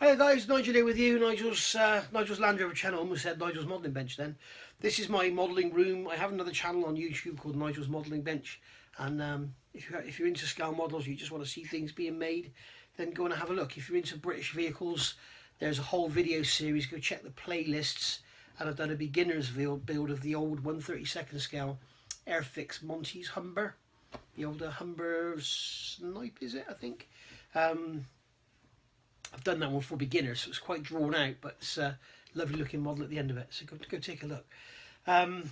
Hey guys, Nigel here with you. Nigel's Land Rover channel. Almost said Nigel's Modelling Bench then. This is my modelling room. I have another channel on YouTube called Nigel's Modelling Bench. And if you're into scale models, you just want to see things being made, then go and have a look. If you're into British vehicles, there's a whole video series. Go check the playlists. And I've done a beginner's build of the old 1/32 scale Airfix Monty's Humber. The older Humber Snipe, is it, I think? I've done that one for beginners, so it's quite drawn out, but it's a lovely looking model at the end of it, so go take a look. I've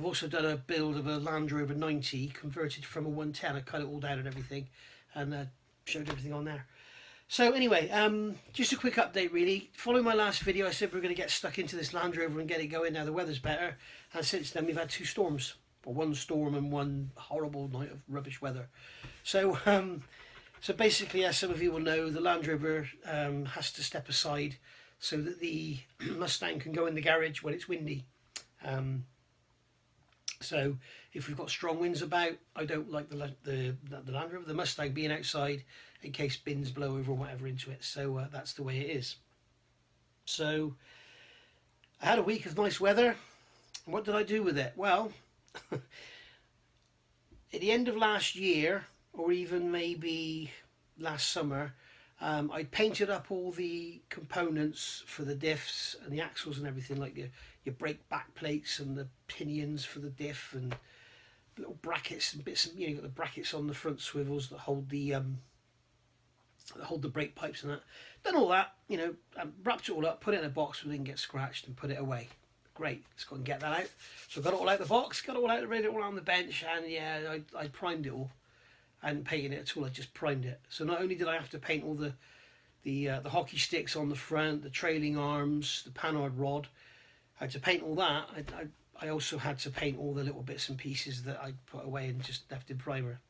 also done a build of a Land Rover 90 converted from a 110. I cut it all down and everything, and showed everything on there. So anyway, just a quick update really. Following my last video, I said we are going to get stuck into this Land Rover and get it going. Now the weather's better, and since then we've had two storms, or one storm and one horrible night of rubbish weather. So basically, as some of you will know, the Land Rover has to step aside so that the Mustang can go in the garage when it's windy. So if we've got strong winds about, I don't like the Land Rover, the Mustang being outside in case bins blow over or whatever into it. So that's the way it is. So I had a week of nice weather. What did I do with it? Well, at the end of last year, or even maybe last summer, I painted up all the components for the diffs and the axles and everything, like your brake back plates and the pinions for the diff and little brackets and bits. You got the brackets on the front swivels that hold the brake pipes and that. Done all that, wrapped it all up, put it in a box so it didn't get scratched, and put it away. Great, let's go and get that out. So I got it all out of the box, got it all out, ready it all on the bench, and yeah, I primed it all. I hadn't painted it at all, I just primed it. So not only did I have to paint all the hockey sticks on the front, the trailing arms, the panhard rod, I had to paint all that. I also had to paint all the little bits and pieces that I put away and just left in primer.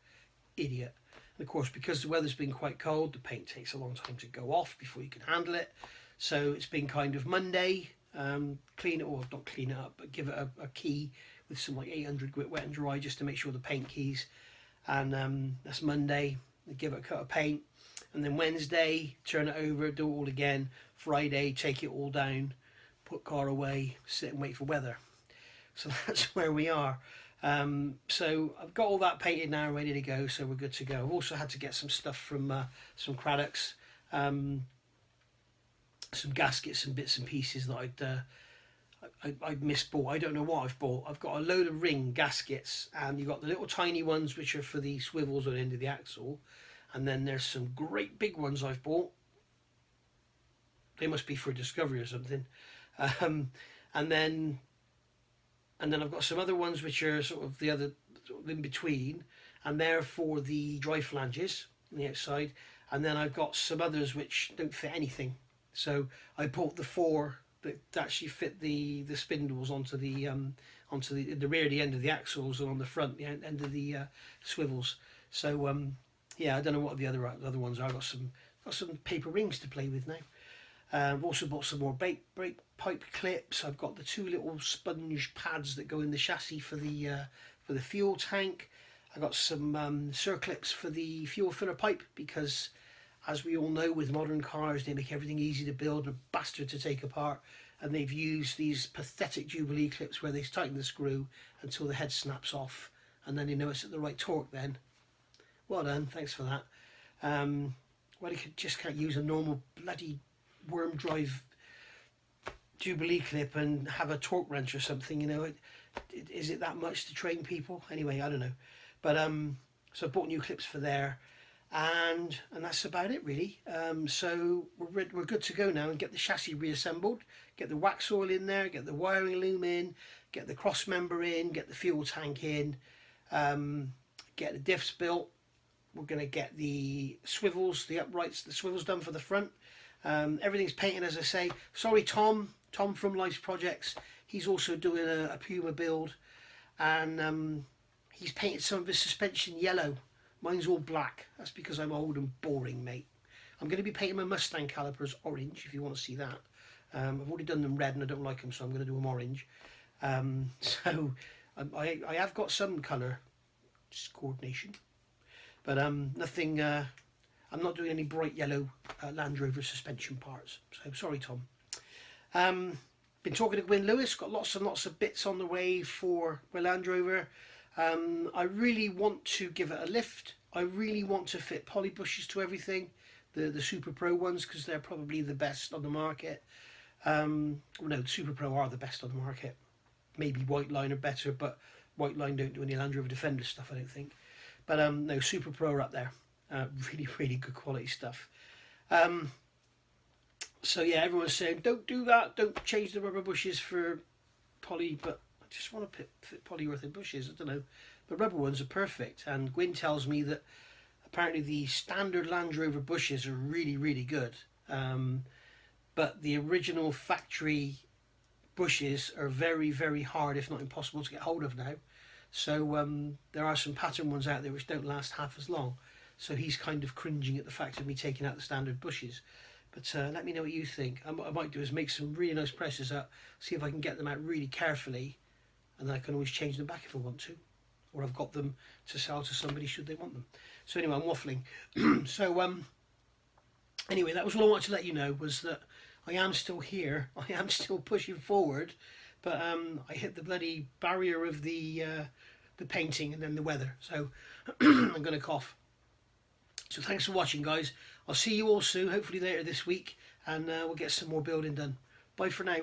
Idiot. And of course, because the weather's been quite cold, the paint takes a long time to go off before you can handle it. So it's been kind of Monday, clean it, or not clean it up, but give it a key with some like 800 grit wet and dry just to make sure the paint keys. And that's Monday, give it a coat of paint, and then Wednesday turn it over, do it all again. Friday take it all down, put car away, sit and wait for weather. So that's where we are. So I've got all that painted now, ready to go, so we're good to go. I've also had to get some stuff from some Craddocks, some gaskets and bits and pieces that I'd misbought. I don't know what I've bought. I've got a load of ring gaskets, and you've got the little tiny ones which are for the swivels on the end of the axle, and then there's some great big ones I've bought. They must be for Discovery or something. And then I've got some other ones which are sort of the other sort of in between, and they're for the dry flanges on the outside. And then I've got some others which don't fit anything. So I bought the four that actually fit the spindles onto the rear, the end of the axles, and on the front, the end of the swivels. So yeah, I don't know what the other ones are. I've got some paper rings to play with now. I've also bought some more brake pipe clips. I've got the two little sponge pads that go in the chassis for the fuel tank. I got some circlips for the fuel filler pipe, because as we all know, with modern cars, they make everything easy to build and a bastard to take apart. And they've used these pathetic Jubilee clips where they tighten the screw until the head snaps off, and then they know it's at the right torque then. Well done, thanks for that. Well, you just can't use a normal bloody worm drive Jubilee clip and have a torque wrench or something, is it that much to train people? Anyway, I don't know. But so I bought new clips for there. And that's about it really. So we're good to go now, and get the chassis reassembled, get the wax oil in there, get the wiring loom in, get the cross member in, get the fuel tank in, get the diffs built. We're going to get the swivels, the uprights, the swivels done for the front. Everything's painted, as I say. Sorry, Tom from Life's Projects, he's also doing a Puma build, and he's painted some of his suspension yellow. Mine's all black. That's because I'm old and boring, mate. I'm going to be painting my Mustang calipers orange, if you want to see that. I've already done them red and I don't like them, so I'm going to do them orange. So I have got some colour, just coordination. But nothing... I'm not doing any bright yellow Land Rover suspension parts. So sorry, Tom. Been talking to Gwyn Lewis, got lots and lots of bits on the way for my Land Rover. I really want to give it a lift. I really want to fit poly bushes to everything, the Super Pro ones, because they're probably the best on the market. No, the Super Pro are the best on the market. Maybe White Line are better, but White Line don't do any Land Rover Defender stuff, I don't think. But no, Super Pro are up there. Really, really good quality stuff. So yeah, everyone's saying, don't do that, don't change the rubber bushes for poly, but I just want to fit polyurethane bushes, I don't know. The rubber ones are perfect, and Gwyn tells me that apparently the standard Land Rover bushes are really, really good. But the original factory bushes are very, very hard, if not impossible, to get hold of now. So there are some pattern ones out there which don't last half as long. So he's kind of cringing at the fact of me taking out the standard bushes. But let me know what you think. What I might do is make some really nice presses up, see if I can get them out really carefully, and then I can always change them back if I want to. Or I've got them to sell to somebody should they want them. So anyway, I'm waffling. So anyway, that was all I wanted to let you know, was that I am still here. I am still pushing forward. But I hit the bloody barrier of the painting and then the weather. So I'm going to cough. So thanks for watching, guys. I'll see you all soon, hopefully later this week, and we'll get some more building done. Bye for now.